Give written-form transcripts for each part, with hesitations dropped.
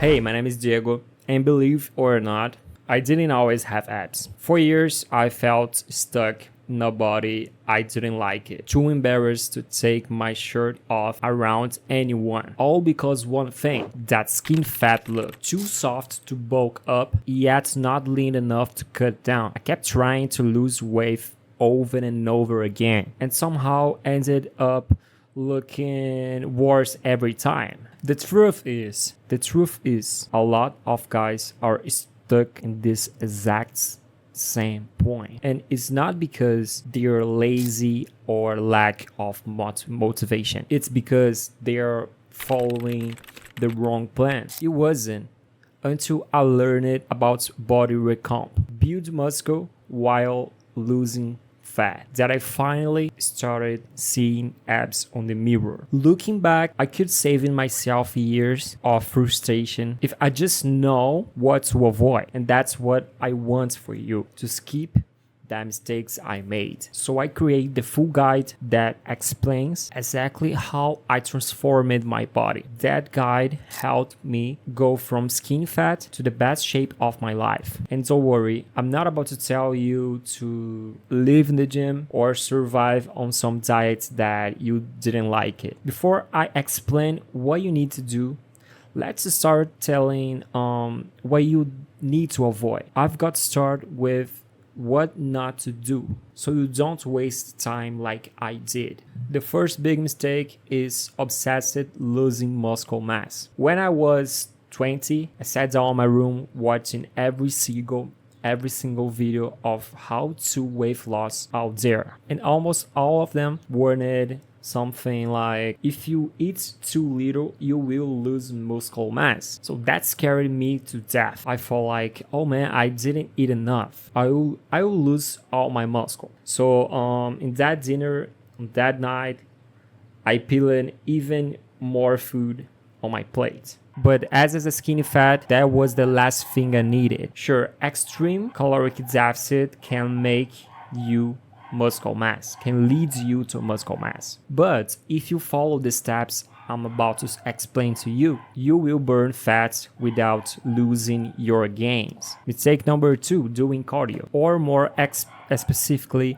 Hey, my name is Diego, and believe or not, I didn't always have abs. For years, I felt stuck in a body I didn't like it, too embarrassed to take my shirt off around anyone. All because one thing, that skin fat look, too soft to bulk up, yet not lean enough to cut down. I kept trying to lose weight over and over again, and somehow ended up looking worse every time. The truth is, a lot of guys are stuck in this exact same point. And it's not because they're lazy or lack of motivation. It's because they're following the wrong plan. It wasn't until I learned about body recomp, build muscle while losing fat, that I finally started seeing abs on the mirror. Looking back, I could save in myself years of frustration if I just know what to avoid. And that's what I want for you, to skip the mistakes I made. So I create the full guide that explains exactly how I transformed my body. That guide helped me go from skin fat to the best shape of my life. And don't worry, I'm not about to tell you to live in the gym or survive on some diet that you didn't like it. Before I explain what you need to do, let's start telling what you need to avoid. I've got to start with what not to do so you don't waste time like I did. The first big mistake is obsessed losing muscle mass. When I was 20, I sat down in my room watching every single video of how to weight loss out there, and almost all of them warned something like, if you eat too little, you will lose muscle mass. So that scared me to death. I felt like, oh man, I didn't eat enough. I will lose all my muscle. So in that dinner, that night, I peeled even more food on my plate. But as a skinny fat, that was the last thing I needed. Sure, extreme caloric deficit can make you muscle mass, can lead you to muscle mass. But if you follow the steps I'm about to explain to you, you will burn fat without losing your gains. Mistake number 2, doing cardio, or more specifically,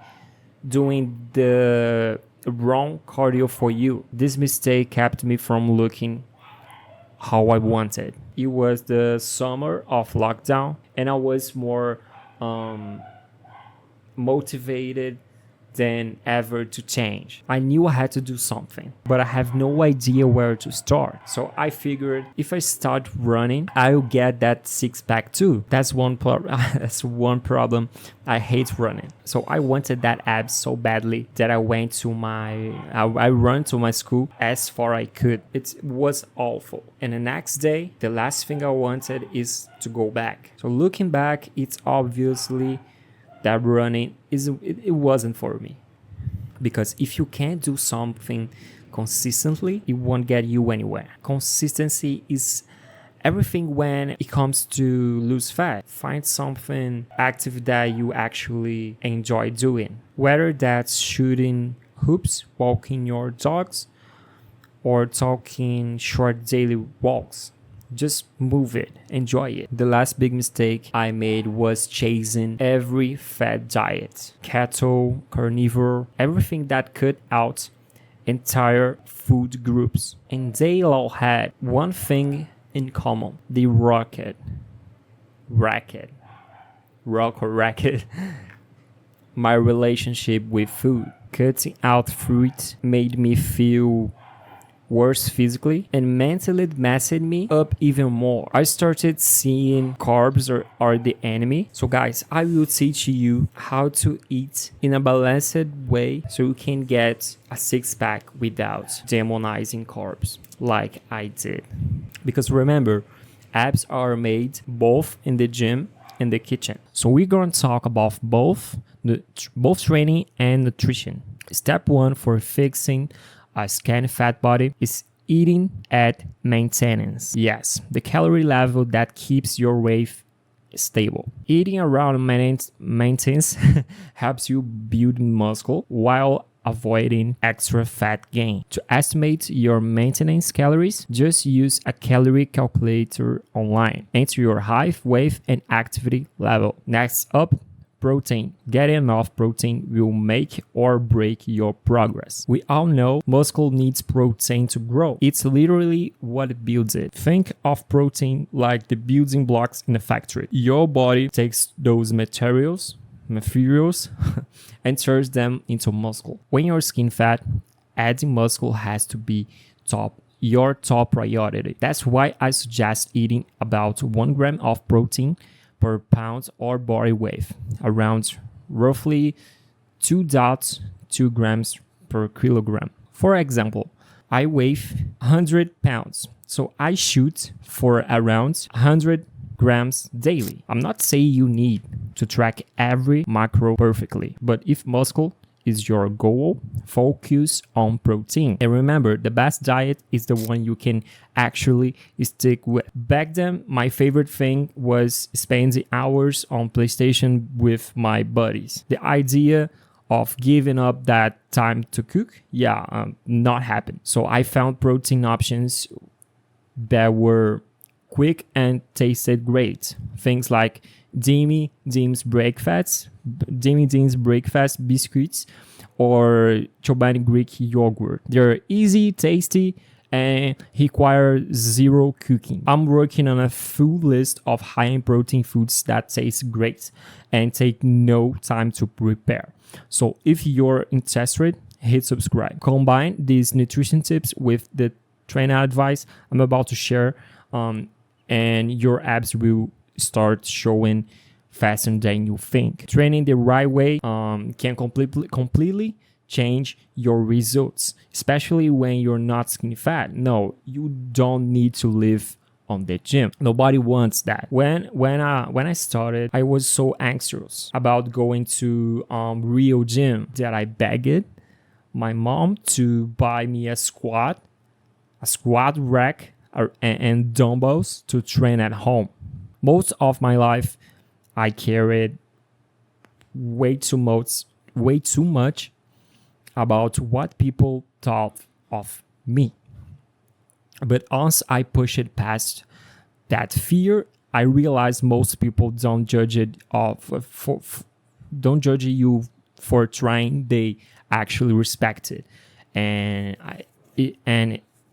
doing the wrong cardio for you. This mistake kept me from looking how I wanted. It was the summer of lockdown, and I was more motivated than ever to change. I knew I had to do something, but I have no idea where to start. So I figured if I start running, I'll get that six pack too. That's one problem. I hate running. So I wanted that abs so badly that I ran to my school as far I could. It was awful. And the next day, the last thing I wanted is to go back. So looking back, it's obviously that running it wasn't for me, because if you can't do something consistently, it won't get you anywhere. Consistency is everything when it comes to lose fat. Find something active that you actually enjoy doing, whether that's shooting hoops, walking your dogs, or taking short daily walks. Just move it, enjoy it. The last big mistake I made was chasing every fad diet, keto, carnivore, everything that cut out entire food groups. And they all had one thing in common: the rock or racket. My relationship with food. Cutting out fruit made me feel worse physically and mentally messed me up even more. I started seeing carbs are the enemy. So guys, I will teach you how to eat in a balanced way so you can get a six-pack without demonizing carbs like I did. Because remember, abs are made both in the gym and the kitchen. So we're going to talk about both training and nutrition. Step 1 for fixing a skinny fat body is eating at maintenance. Yes, the calorie level that keeps your weight stable. Eating around maintenance helps you build muscle, while avoiding extra fat gain. To estimate your maintenance calories, just use a calorie calculator online. Enter your height, weight, and activity level. Next up, protein. Getting enough protein will make or break your progress. We all know muscle needs protein to grow. It's literally what builds it. Think of protein like the building blocks in a factory. Your body takes those materials and turns them into muscle. When you're skin fat, adding muscle has to be your top priority. That's why I suggest eating about 1 gram of protein per pound or body weight, around roughly 2.2 grams per kilogram. For example, I weigh 100 pounds, so I shoot for around 100 grams daily. I'm not saying you need to track every macro perfectly, but if muscle is your goal, focus on protein. And remember, the best diet is the one you can actually stick with. Back then, my favorite thing was spending hours on PlayStation with my buddies. The idea of giving up that time to cook, not happen. So I found protein options that were quick and tasted great. Things like Dimmy Dean's breakfast biscuits, or Chobani Greek yogurt. They're easy, tasty, and require zero cooking. I'm working on a full list of high-end protein foods that taste great and take no time to prepare. So if you're interested, hit subscribe. Combine these nutrition tips with the training advice I'm about to share, and your abs will start showing faster than you think. Training the right way can completely change your results, especially when you're not skinny fat. No, you don't need to live on the gym. Nobody wants that. When I started, I was so anxious about going to real gym that I begged my mom to buy me a squat rack and dumbbells to train at home. Most of my life, I carried way too much about what people thought of me. But once I pushed it past that fear, I realized most people don't judge you for trying. They actually respect it. And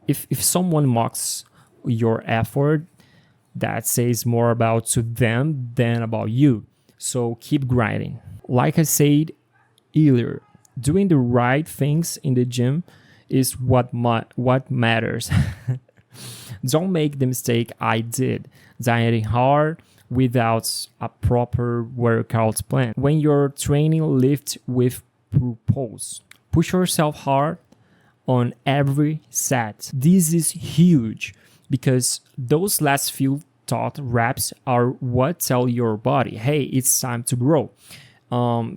if someone mocks your effort, that says more about to them than about you. So keep grinding. Like I said earlier, doing the right things in the gym is what matters. Don't make the mistake I did, dieting hard without a proper workout plan. When you're training, lift with purpose. Push yourself hard on every set. This is huge, because those last few thought reps are what tell your body, hey, it's time to grow.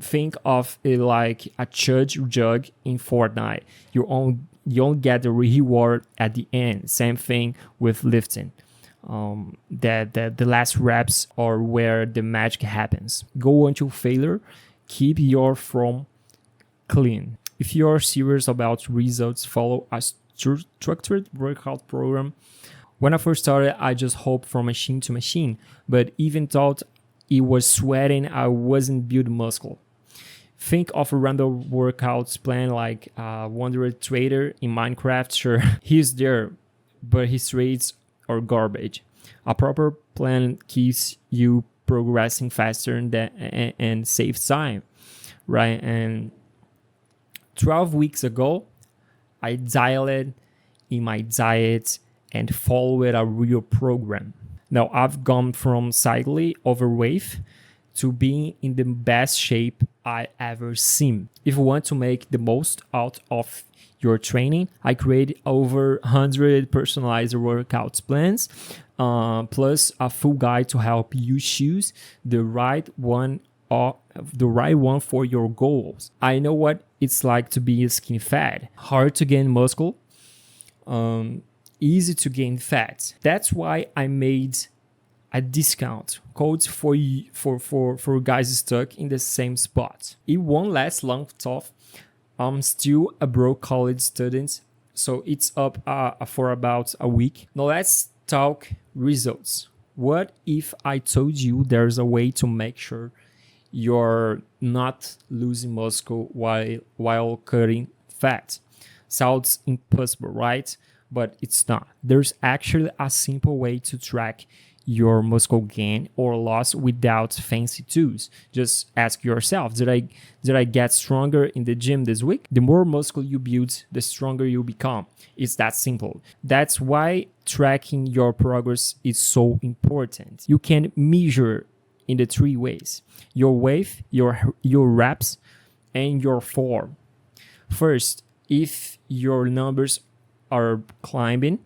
Think of it like a charge jug in Fortnite. You don't get the reward at the end. Same thing with lifting. The last reps are where the magic happens. Go until failure. Keep your form clean. If you're serious about results, follow a structured workout program. When I first started, I just hopped from machine to machine, but even thought it was sweating, I wasn't building muscle. Think of a random workouts plan like Wanderer Trader in Minecraft. Sure, he's there, but his trades are garbage. A proper plan keeps you progressing faster and saves time, right? And 12 weeks ago, I dialed in my diet and followed a real program. Now I've gone from slightly overweight to being in the best shape I ever seen. If you want to make the most out of your training, I created over 100 personalized workout plans, plus a full guide to help you choose the right one for your goals. I know what it's like to be skinny fat, hard to gain muscle, easy to gain fat. That's why I made a discount code for guys stuck in the same spot. It won't last long tough, I'm still a broke college student, so it's up for about a week. Now let's talk results. What if I told you there's a way to make sure you're not losing muscle while cutting fat? Sounds impossible, right? But it's not. There's actually a simple way to track your muscle gain or loss without fancy tools. Just ask yourself, did I get stronger in the gym this week? The more muscle you build, the stronger you become. It's that simple. That's why tracking your progress is so important. You can measure in the three ways: your weight, your reps, and your form. First, if your numbers are climbing,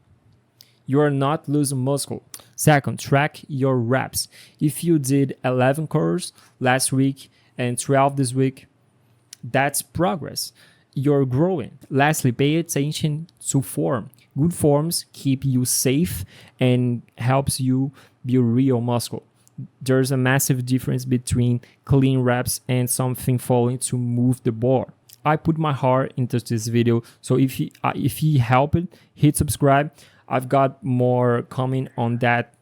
you are not losing muscle. Second, track your reps. If you did 11 curls last week and 12 this week, that's progress. You're growing. Lastly, pay attention to form. Good forms keep you safe and helps you build real muscle. There's a massive difference between clean reps and something falling to move the bar. I put my heart into this video, so if he helped, hit subscribe. I've got more coming on that,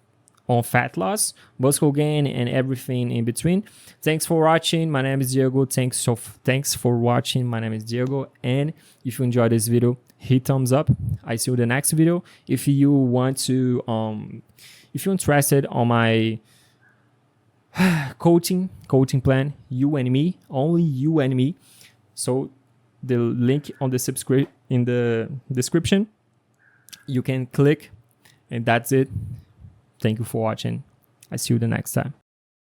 on fat loss, muscle gain, and everything in between. Thanks for watching. My name is Diego. Thanks for watching. My name is Diego. And if you enjoyed this video, hit thumbs up. I see you in the next video. If you want to, if you're interested on my coaching plan, you and me, only you and me. So the link on the in the description, you can click, and that's it. Thank you for watching. I see you the next time.